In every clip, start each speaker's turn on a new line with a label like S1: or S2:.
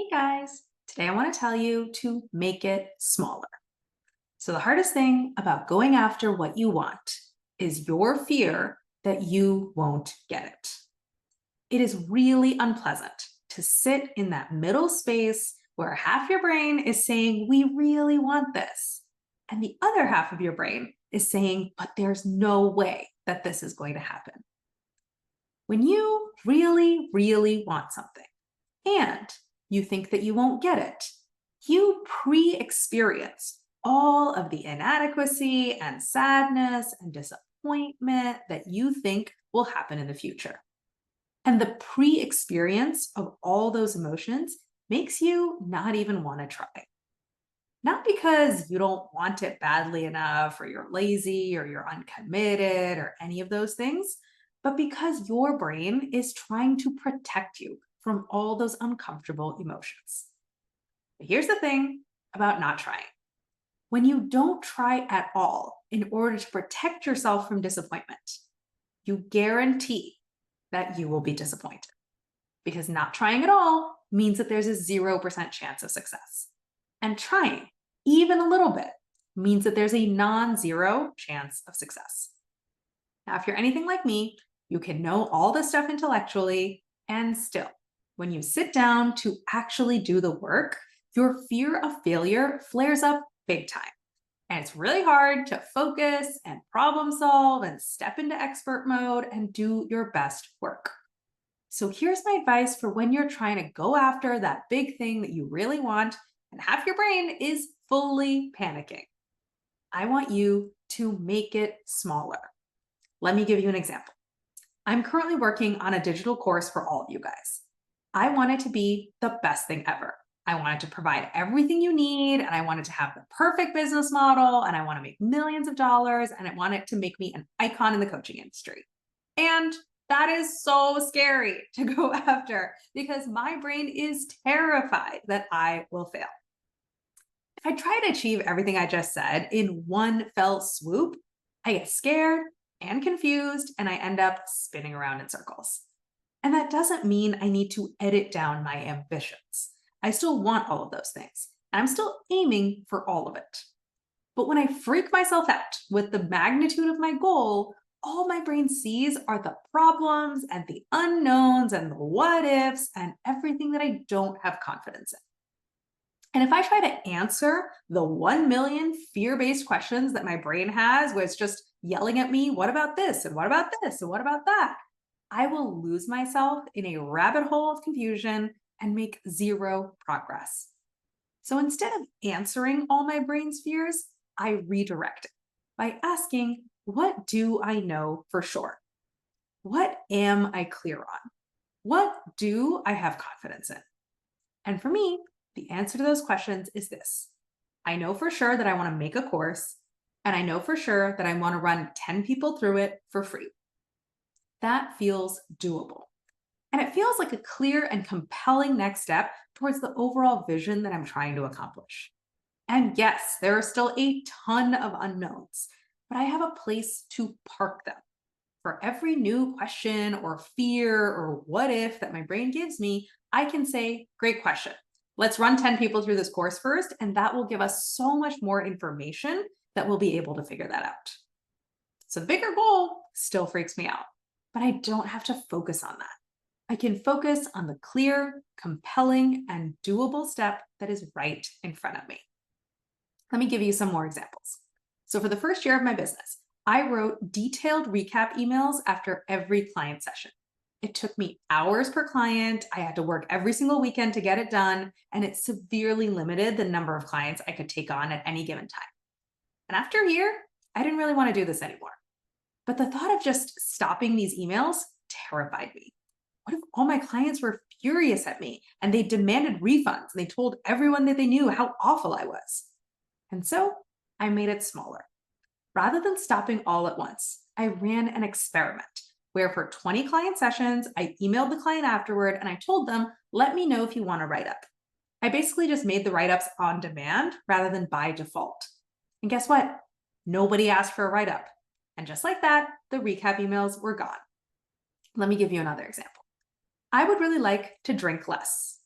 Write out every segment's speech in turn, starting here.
S1: Hey guys, today I want to tell you to make it smaller. So, the hardest thing about going after what you want is your fear that you won't get it. It is really unpleasant to sit in that middle space where half your brain is saying, we really want this. And the other half of your brain is saying, but there's no way that this is going to happen. When you really, really want something, and you think that you won't get it, you pre experience all of the inadequacy and sadness and disappointment that you think will happen in the future. And the pre experience of all those emotions makes you not even want to try. Not because you don't want it badly enough, or you're lazy, or you're uncommitted, or any of those things, but because your brain is trying to protect you from all those uncomfortable emotions. But here's the thing about not trying: when you don't try at all in order to protect yourself from disappointment, you guarantee that you will be disappointed, because not trying at all means that there's a 0% chance of success. And trying, even a little bit, means that there's a non zero chance of success. Now, if you're anything like me, you can know all this stuff intellectually, and still, when you sit down to actually do the work, your fear of failure flares up big time. And it's really hard to focus and problem solve and step into expert mode and do your best work. So here's my advice for when you're trying to go after that big thing that you really want and half your brain is fully panicking. I want you to make it smaller. Let me give you an example. I'm currently working on a digital course for all of you guys. I want it to be the best thing ever. I want it to provide everything you need, and I want it to have the perfect business model, and I want to make millions of dollars, and I want it to make me an icon in the coaching industry. And that is so scary to go after because my brain is terrified that I will fail. If I try to achieve everything I just said in one fell swoop, I get scared and confused, and I end up spinning around in circles. And that doesn't mean I need to edit down my ambitions. I still want all of those things. I'm still aiming for all of it. But when I freak myself out with the magnitude of my goal, all my brain sees are the problems and the unknowns and the what ifs and everything that I don't have confidence in. And if I try to answer the 1 million fear based questions that my brain has, where it's just yelling at me, what about this? And what about this? And what about that? I will lose myself in a rabbit hole of confusion and make zero progress. So instead of answering all my brain's fears, I redirect it by asking, what do I know for sure? What am I clear on? What do I have confidence in? And for me, the answer to those questions is this: I know for sure that I want to make a course, and I know for sure that I want to run 10 people through it for free. That feels doable. And it feels like a clear and compelling next step towards the overall vision that I'm trying to accomplish. And yes, there are still a ton of unknowns, but I have a place to park them. For every new question or fear or what if that my brain gives me, I can say, great question. Let's run 10 people through this course first, and that will give us so much more information that we'll be able to figure that out. So the bigger goal still freaks me out, but I don't have to focus on that. I can focus on the clear, compelling, and doable step that is right in front of me. Let me give you some more examples. So for the first year of my business, I wrote detailed recap emails after every client session. It took me hours per client. I had to work every single weekend to get it done, and it severely limited the number of clients I could take on at any given time. And after a year, I didn't really want to do this anymore. But the thought of just stopping these emails terrified me. What if all my clients were furious at me and they demanded refunds and they told everyone that they knew how awful I was? And so I made it smaller. Rather than stopping all at once, I ran an experiment where for 20 client sessions, I emailed the client afterward and I told them, let me know if you want a write up. I basically just made the write ups on demand rather than by default. And guess what? Nobody asked for a write up. And just like that, the recap emails were gone. Let me give you another example. I would really like to drink less,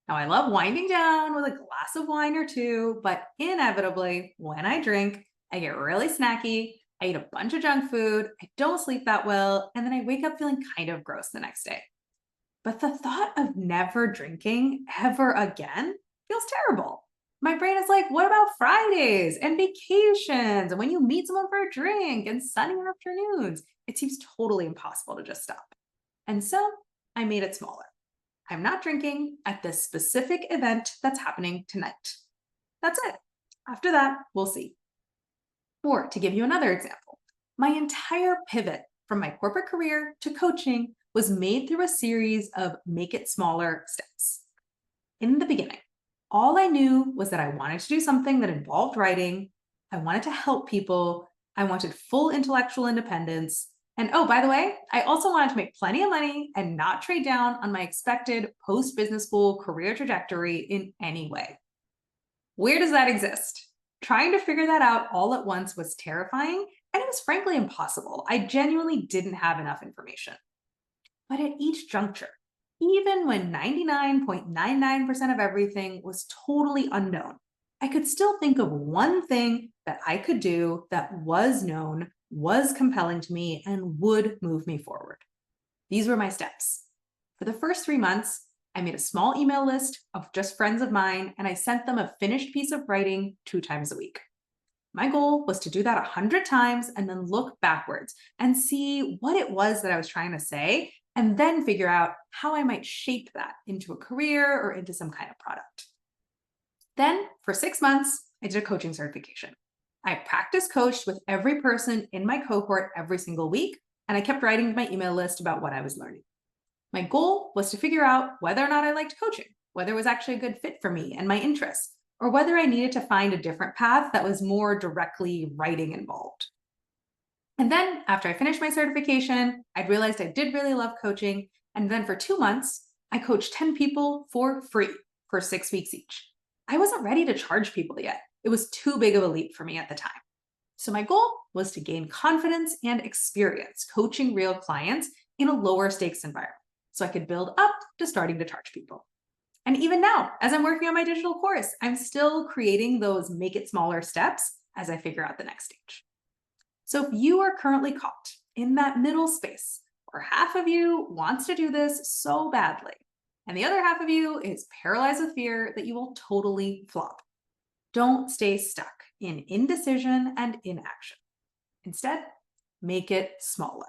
S1: Now, I love winding down with a glass of wine or two, but inevitably, when I drink, I get really snacky. I eat a bunch of junk food. I don't sleep that well. And then I wake up feeling kind of gross the next day. But the thought of never drinking ever again feels terrible. My brain is like, what about Fridays and vacations? And when you meet someone for a drink and sunny afternoons, it seems totally impossible to just stop. And so I made it smaller. I'm not drinking at this specific event that's happening tonight. That's it. After that, we'll see. Or to give you another example, my entire pivot from my corporate career to coaching was made through a series of make it smaller steps. In the beginning, all I knew was that I wanted to do something that involved writing. I wanted to help people. I wanted full intellectual independence. And oh, by the way, I also wanted to make plenty of money and not trade down on my expected post business school career trajectory in any way. Where does that exist? Trying to figure that out all at once was terrifying, and it was frankly impossible. I genuinely didn't have enough information. But at each juncture, even when 99.99% of everything was totally unknown, I could still think of one thing that I could do that was known, was compelling to me, and would move me forward. These were my steps. For the first 3 months, I made a small email list of just friends of mine, and I sent them a finished piece of writing 2 times a week. My goal was to do that 100 times and then look backwards and see what it was that I was trying to say, and then figure out how I might shape that into a career or into some kind of product. Then, for 6 months, I did a coaching certification. I practice coached with every person in my cohort every single week, and I kept writing to my email list about what I was learning. My goal was to figure out whether or not I liked coaching, whether it was actually a good fit for me and my interests, or whether I needed to find a different path that was more directly writing involved. And then after I finished my certification, I realized I did really love coaching. And then for 2 months, I coached 10 people for free for 6 weeks each. I wasn't ready to charge people yet. It was too big of a leap for me at the time. So my goal was to gain confidence and experience coaching real clients in a lower stakes environment so I could build up to starting to charge people. And even now, as I'm working on my digital course, I'm still creating those make it smaller steps as I figure out the next stage. So if you are currently caught in that middle space where half of you wants to do this so badly, and the other half of you is paralyzed with fear that you will totally flop, don't stay stuck in indecision and inaction. Instead, make it smaller.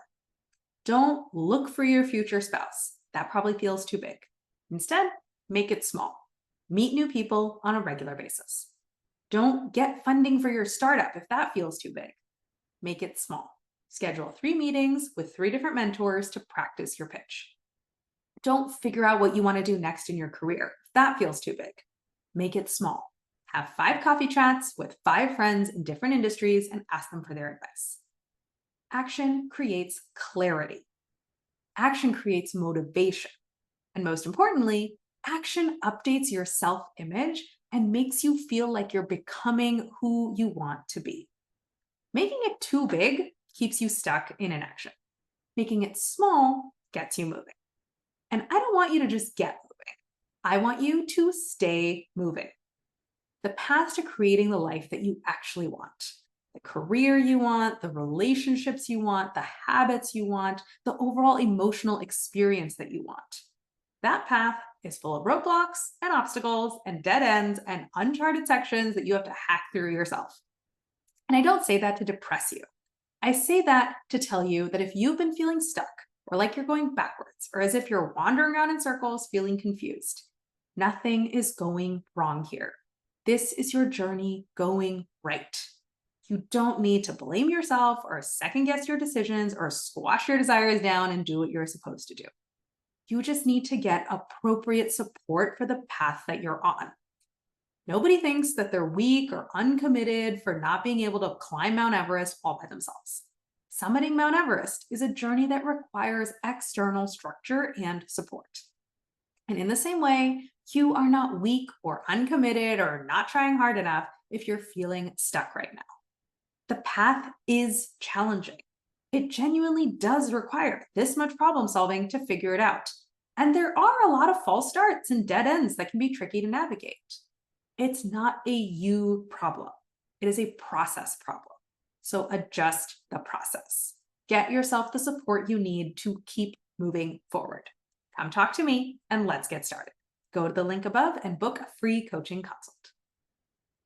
S1: Don't look for your future spouse. That probably feels too big. Instead, make it small. Meet new people on a regular basis. Don't get funding for your startup if that feels too big. Make it small. Schedule 3 meetings with 3 different mentors to practice your pitch. Don't figure out what you want to do next in your career if that feels too big. Make it small. Have 5 coffee chats with 5 friends in different industries and ask them for their advice. Action creates clarity. Action creates motivation. And most importantly, action updates your self-image and makes you feel like you're becoming who you want to be. Making it too big keeps you stuck in inaction. Making it small gets you moving. And I don't want you to just get moving. I want you to stay moving. The path to creating the life that you actually want, the career you want, the relationships you want, the habits you want, the overall emotional experience that you want. That path is full of roadblocks and obstacles and dead ends and uncharted sections that you have to hack through yourself. And I don't say that to depress you. I say that to tell you that if you've been feeling stuck, or like you're going backwards, or as if you're wandering around in circles feeling confused, nothing is going wrong here. This is your journey going right. You don't need to blame yourself or second guess your decisions or squash your desires down and do what you're supposed to do. You just need to get appropriate support for the path that you're on. Nobody thinks that they're weak or uncommitted for not being able to climb Mount Everest all by themselves. Summiting Mount Everest is a journey that requires external structure and support. And in the same way, you are not weak or uncommitted or not trying hard enough if you're feeling stuck right now. The path is challenging. It genuinely does require this much problem solving to figure it out. And there are a lot of false starts and dead ends that can be tricky to navigate. It's not a you problem, it is a process problem. So adjust the process. Get yourself the support you need to keep moving forward. Come talk to me and let's get started. Go to the link above and book a free coaching consult.